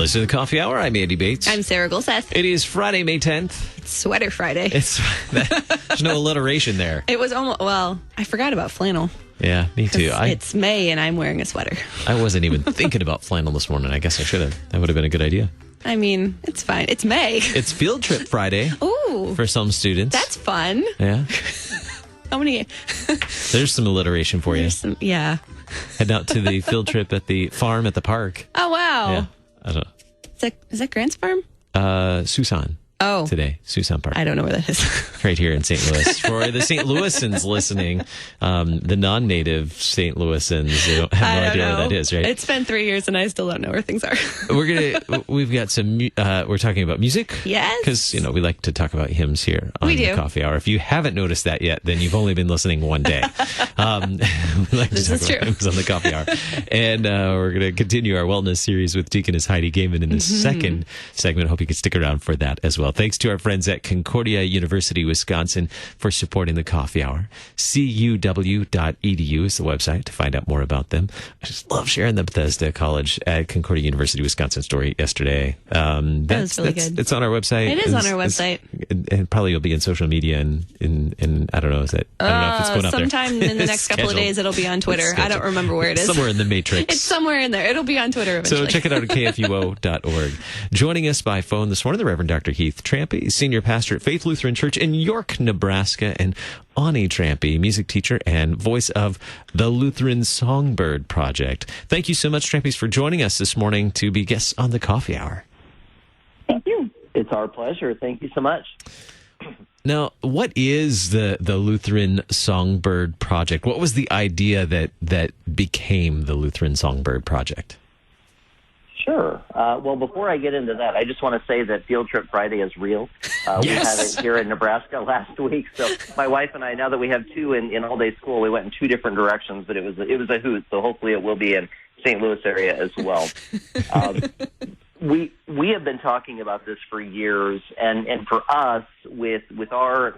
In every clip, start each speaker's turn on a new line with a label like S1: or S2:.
S1: listening to the Coffee Hour. I'm Andy Bates.
S2: I'm Sarah Golseth.
S1: It is Friday, May 10th.
S2: It's Sweater Friday.
S1: There's no alliteration there.
S2: It was almost, well, I forgot about flannel.
S1: Yeah, me too.
S2: It's May and I'm wearing a sweater.
S1: I wasn't even thinking about flannel this morning. I guess I should have. That would have been a good idea.
S2: I mean, it's fine. It's May.
S1: It's Field Trip Friday.
S2: Ooh.
S1: For some students.
S2: That's fun.
S1: Yeah.
S2: How many?
S1: There's some alliteration for you.
S2: Yeah.
S1: Heading out to the field trip at the farm at the park.
S2: Oh, wow.
S1: Yeah. I don't know.
S2: Is that Grant's farm?
S1: Susan.
S2: Oh.
S1: Today. Susan Park.
S2: I don't know where that is.
S1: Right here in St. Louis. For the St. Louisans listening, the non-native St. Louisans, they don't have no idea where that is, right?
S2: It's been 3 years and I still don't know where things are.
S1: We've got some, we're talking about music.
S2: Yes.
S1: Because, we like to talk about hymns here on the Coffee Hour. If you haven't noticed that yet, then you've only been listening one day. We like to talk about hymns on the Coffee Hour. And we're going to continue our wellness series with Deaconess Heidi Gaiman in the second segment. Hope you can stick around for that as well. Thanks to our friends at Concordia University, Wisconsin for supporting the Coffee Hour. CUW.edu is the website to find out more about them. I just love sharing the Bethesda College at Concordia University, Wisconsin story yesterday.
S2: That was really good.
S1: It's on our website.
S2: It is on our website.
S1: And probably will be in social media and I don't know, I don't know if it's going out there.
S2: Sometime in the next couple of days it'll be on Twitter. I don't remember where it is.
S1: Somewhere in the matrix.
S2: It's somewhere in there. It'll be on Twitter eventually.
S1: So check it out at kfuo.org. Joining us by phone this morning, the Reverend Dr. Heath Trampy, senior pastor at Faith Lutheran Church in York, Nebraska, and Ani Trampy, music teacher and voice of the Lutheran Songbird Project. Thank you so much, Trampies, for joining us this morning to be guests on the Coffee Hour.
S3: Thank you. It's our pleasure. Thank you so much.
S1: Now, what is the Lutheran Songbird Project? What was the idea that became the Lutheran Songbird Project?
S3: Sure. Well, before I get into that, I just want to say that Field Trip Friday is real.
S1: Yes.
S3: We had it here in Nebraska last week. So my wife and I, now that we have two in all-day school, we went in two different directions, but it was a hoot. So hopefully it will be in St. Louis area as well. We have been talking about this for years, and for us, with our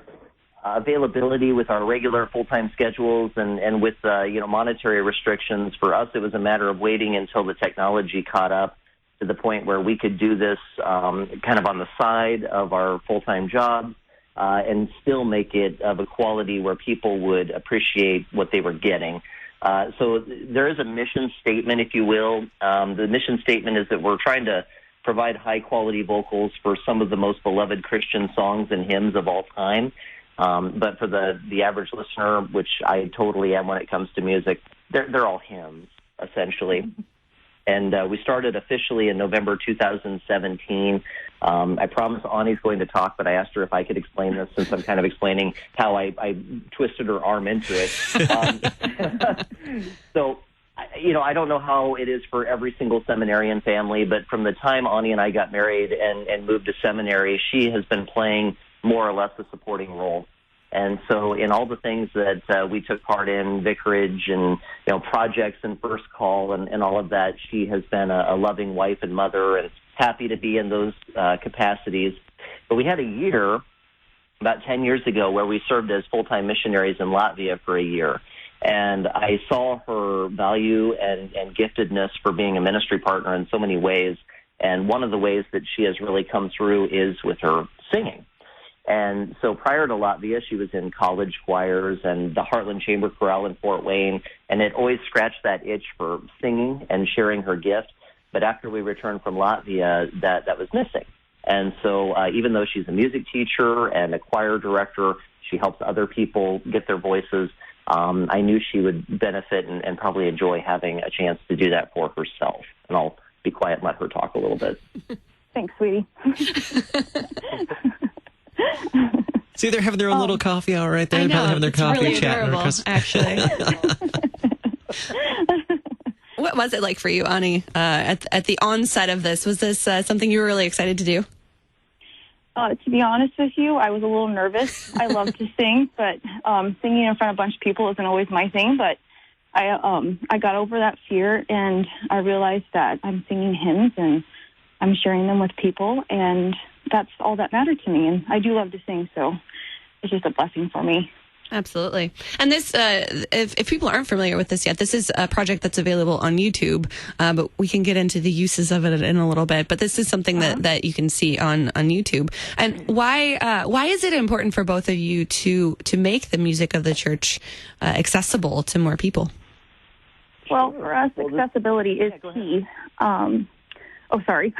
S3: availability, with our regular full-time schedules, and with monetary restrictions, for us it was a matter of waiting until the technology caught up to the point where we could do this kind of on the side of our full-time jobs and still make it of a quality where people would appreciate what they were getting. So there is a mission statement, if you will. The mission statement is that we're trying to provide high-quality vocals for some of the most beloved Christian songs and hymns of all time. But for the average listener, which I totally am when it comes to music, they're all hymns, essentially. And we started officially in November 2017. I promised Ani's going to talk, but I asked her if I could explain this since I'm kind of explaining how I twisted her arm into it. So, I don't know how it is for every single seminarian family, but from the time Ani and I got married and moved to seminary, she has been playing more or less a supporting role. And so in all the things that we took part in, vicarage and projects and First Call and all of that, she has been a loving wife and mother and happy to be in those capacities. But we had a year about 10 years ago where we served as full-time missionaries in Latvia for a year. And I saw her value and giftedness for being a ministry partner in so many ways. And one of the ways that she has really come through is with her singing. And so prior to Latvia, she was in college choirs and the Heartland Chamber Chorale in Fort Wayne, and it always scratched that itch for singing and sharing her gift. But after we returned from Latvia, that was missing. And so even though she's a music teacher and a choir director, she helps other people get their voices. I knew she would benefit and probably enjoy having a chance to do that for herself. And I'll be quiet and let her talk a little bit.
S4: Thanks, sweetie.
S1: See, they're having their own little coffee hour right there.
S2: I know,
S1: Probably having their coffee,
S2: really
S1: chatting.
S2: adorable, actually. What was it like for you, Ani, at the onset of this? Was this something you were really excited to do?
S4: To be honest with you, I was a little nervous. I love to sing, but singing in front of a bunch of people isn't always my thing. But I got over that fear, and I realized that I'm singing hymns and I'm sharing them with people, and that's all that mattered to me. And I do love to sing, so it's just a blessing for me.
S2: Absolutely. And this, if people aren't familiar with this yet, this is a project that's available on YouTube, but we can get into the uses of it in a little bit. But this is something that you can see on YouTube. And why is it important for both of you to make the music of the church accessible to more people?
S4: Well, for us, accessibility is key. Sorry.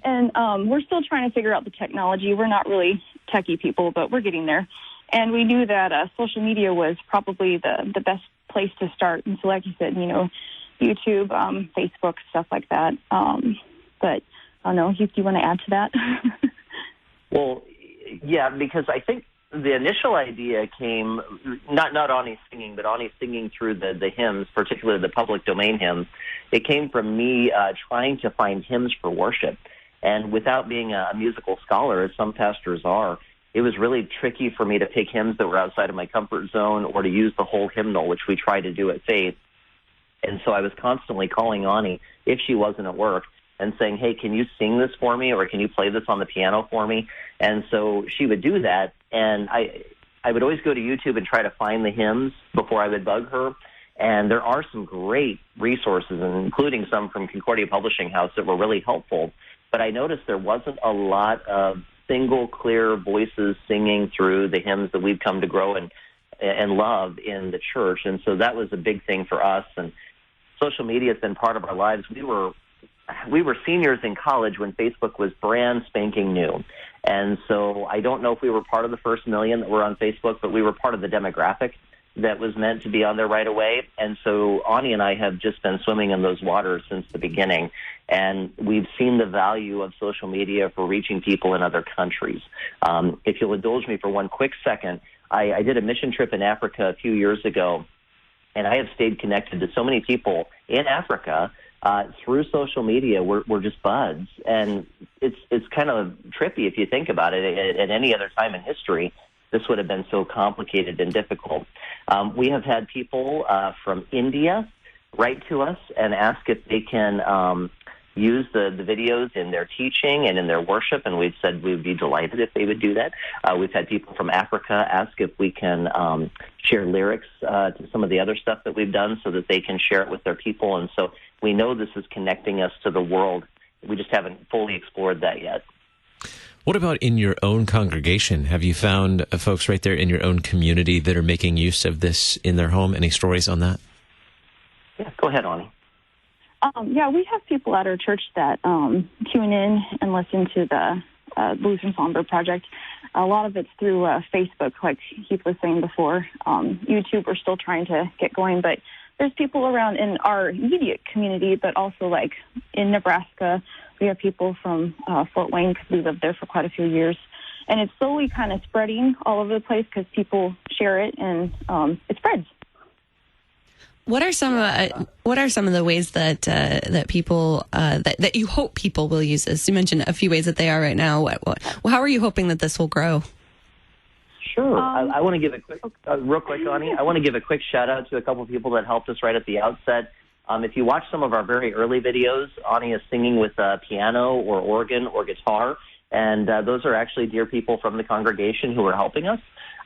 S4: And we're still trying to figure out the technology. We're not really techie people, but we're getting there. And we knew that social media was probably the best place to start. And so, like you said, YouTube, Facebook, stuff like that. But I don't know, Heath, do you want to add to that?
S3: Well, yeah, because I think the initial idea came, not Ani singing, but Ani singing through the hymns, particularly the public domain hymns. It came from me trying to find hymns for worship. And without being a musical scholar, as some pastors are, it was really tricky for me to pick hymns that were outside of my comfort zone or to use the whole hymnal, which we try to do at Faith. And so I was constantly calling Ani, if she wasn't at work, and saying, hey, can you sing this for me, or can you play this on the piano for me? And so she would do that, and I would always go to YouTube and try to find the hymns before I would bug her. And there are some great resources, including some from Concordia Publishing House, that were really helpful. But I noticed there wasn't a lot of single, clear voices singing through the hymns that we've come to grow and love in the church. And so that was a big thing for us. And social media has been part of our lives. We were seniors in college when Facebook was brand spanking new. And so I don't know if we were part of the first million that were on Facebook, but we were part of the demographic that was meant to be on there right away. And so Ani and I have just been swimming in those waters since the beginning. And we've seen the value of social media for reaching people in other countries. If you'll indulge me for one quick second, I did a mission trip in Africa a few years ago, and I have stayed connected to so many people in Africa through social media. We're just buds. And it's kind of trippy if you think about it. At any other time in history, this would have been so complicated and difficult. We have had people from India write to us and ask if they can use the videos in their teaching and in their worship, and we've said we would be delighted if they would do that. We've had people from Africa ask if we can share lyrics to some of the other stuff that we've done so that they can share it with their people. And so we know this is connecting us to the world. We just haven't fully explored that yet.
S1: What about in your own congregation? Have you found folks right there in your own community that are making use of this in their home? Any stories on that?
S3: Yeah, go ahead, Ani.
S4: Yeah, we have people at our church that tune in and listen to the Lutheran Songbird project. A lot of it's through Facebook, like Heath was saying before. YouTube, we're still trying to get going, but there's people around in our immediate community, but also like in Nebraska. We have people from Fort Wayne because we lived there for quite a few years. And it's slowly kind of spreading all over the place because people share it and it spreads.
S2: What are some of the ways that people that you hope people will use this? You mentioned a few ways that they are right now. How are you hoping that this will grow?
S3: Sure. I want to give a quick, real quick, Ani. I want to give a quick shout out to a couple of people that helped us right at the outset. If you watch some of our very early videos, Ani is singing with piano or organ or guitar, and those are actually dear people from the congregation who are helping us.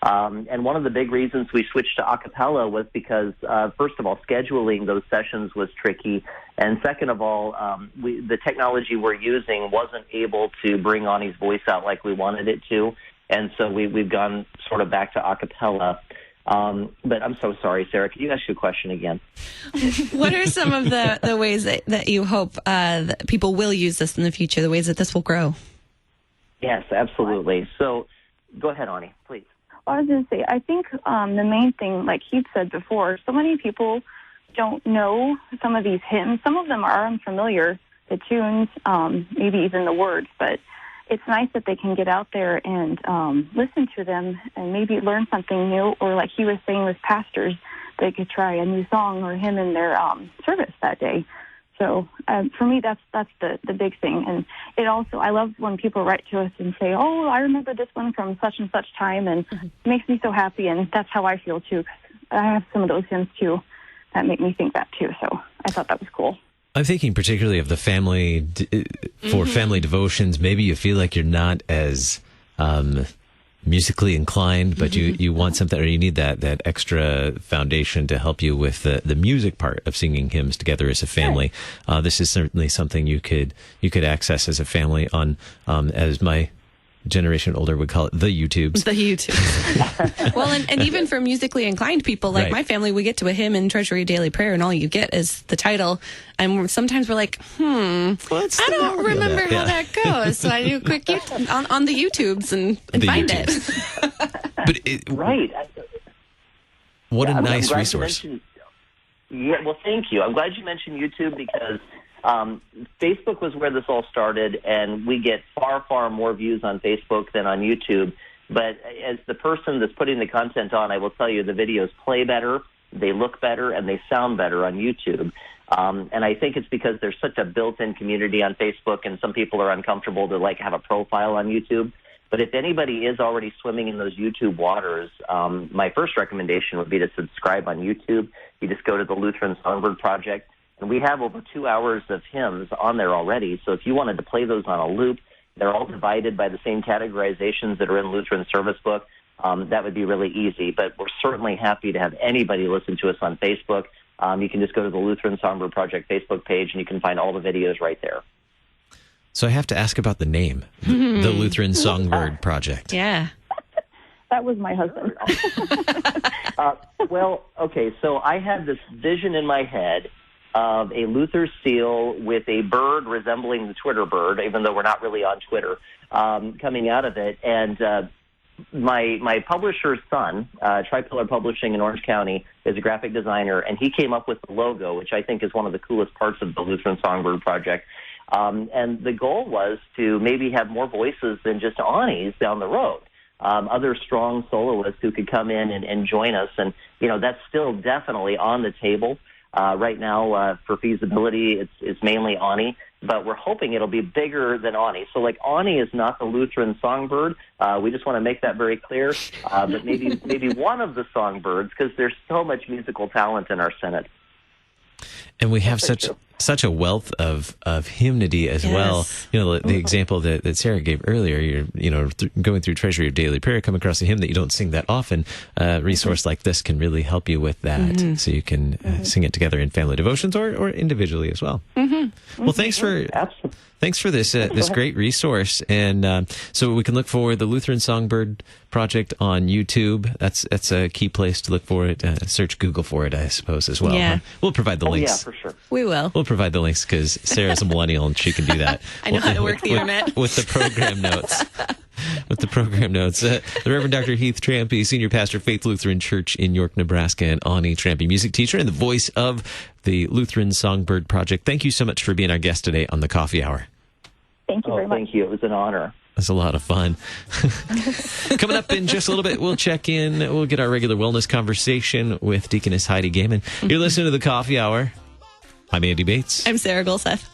S3: And one of the big reasons we switched to a cappella was because, first of all, scheduling those sessions was tricky. And second of all, the technology we're using wasn't able to bring Ani's voice out like we wanted it to. And so we've gone sort of back to a cappella. But I'm so sorry, Sarah. Could you ask your question again?
S2: What are some of the ways that you hope that people will use this in the future, the ways that this will grow?
S3: Yes, absolutely. So go ahead, Ani, please.
S4: I was going to say, I think the main thing, like Heath said before, so many people don't know some of these hymns. Some of them are unfamiliar, the tunes, maybe even the words, but it's nice that they can get out there and listen to them and maybe learn something new, or like he was saying with pastors, they could try a new song or hymn in their service that day. So for me, that's the big thing. And it also, I love when people write to us and say, oh, I remember this one from such and such time, and it makes me so happy, and that's how I feel too. 'Cause I have some of those hymns too that make me think that too. So I thought that was cool.
S1: I'm thinking particularly of the family, for family devotions. Maybe you feel like you're not as musically inclined, but you want something, or you need that extra foundation to help you with the music part of singing hymns together as a family. This is certainly something you could access as a family on, as my generation older would call it, the YouTubes.
S2: The YouTubes. Well, and even for musically inclined people, like my family, we get to a hymn in Treasury Daily Prayer, and all you get is the title. And sometimes we're like, I don't remember how that goes. So I do a quick on the YouTubes and find
S1: YouTubes. But
S3: right.
S1: What a nice resource.
S3: Well, thank you. I'm glad you mentioned YouTube, because Facebook was where this all started, and we get far, far more views on Facebook than on YouTube. But as the person that's putting the content on, I will tell you the videos play better, they look better, and they sound better on YouTube. And I think it's because there's such a built-in community on Facebook, and some people are uncomfortable to have a profile on YouTube. But if anybody is already swimming in those YouTube waters, my first recommendation would be to subscribe on YouTube. You just go to the Lutheran Songbird Project. And we have over 2 hours of hymns on there already. So if you wanted to play those on a loop, they're all divided by the same categorizations that are in Lutheran Service Book. That would be really easy. But we're certainly happy to have anybody listen to us on Facebook. You can just go to the Lutheran Songbird Project Facebook page, and you can find all the videos right there.
S1: So I have to ask about the name, the Lutheran Songbird Project.
S2: Yeah.
S4: That was my husband.
S3: Well, okay, so I had this vision in my head of a Luther seal with a bird resembling the Twitter bird, even though we're not really on Twitter, coming out of it. And my publisher's son, Tripillar Publishing in Orange County, is a graphic designer, and he came up with the logo, which I think is one of the coolest parts of the Lutheran Songbird Project. And the goal was to maybe have more voices than just Anis down the road. Other strong soloists who could come in and join us. And, that's still definitely on the table. Right now, for feasibility, it's mainly Ani, but we're hoping it'll be bigger than Ani. So, Ani is not the Lutheran Songbird. We just want to make that very clear. But maybe one of the songbirds, because there's so much musical talent in our Senate.
S1: And we have such a wealth of hymnody as well. The example that Sarah gave earlier, you're going through Treasury of Daily Prayer, come across a hymn that you don't sing that often. A resource like this can really help you with that, so you can sing it together in family devotions or individually as well. Well, thanks for this great resource. And so we can look for the Lutheran Songbird Project on YouTube. That's a key place to look for it. Search Google for it, I suppose, as well.
S2: Yeah.
S1: We'll provide the links.
S3: Yeah, for sure.
S2: We will.
S1: We'll provide the links because Sarah's a millennial and she can do that.
S2: I know how to work the internet.
S1: With the program notes. With the program notes. The Reverend Dr. Heath Trampy, Senior Pastor, Faith Lutheran Church in York, Nebraska, and Ani Trampy, music teacher and the voice of the Lutheran Songbird Project. Thank you so much for being our guest today on the Coffee Hour.
S4: Thank you very much.
S3: Thank you. It was an honor.
S1: That's a lot of fun. Coming up in just a little bit, we'll check in. We'll get our regular wellness conversation with Deaconess Heidi Gaiman. You're listening to the Coffee Hour. I'm Andy Bates.
S2: I'm Sarah Golseth.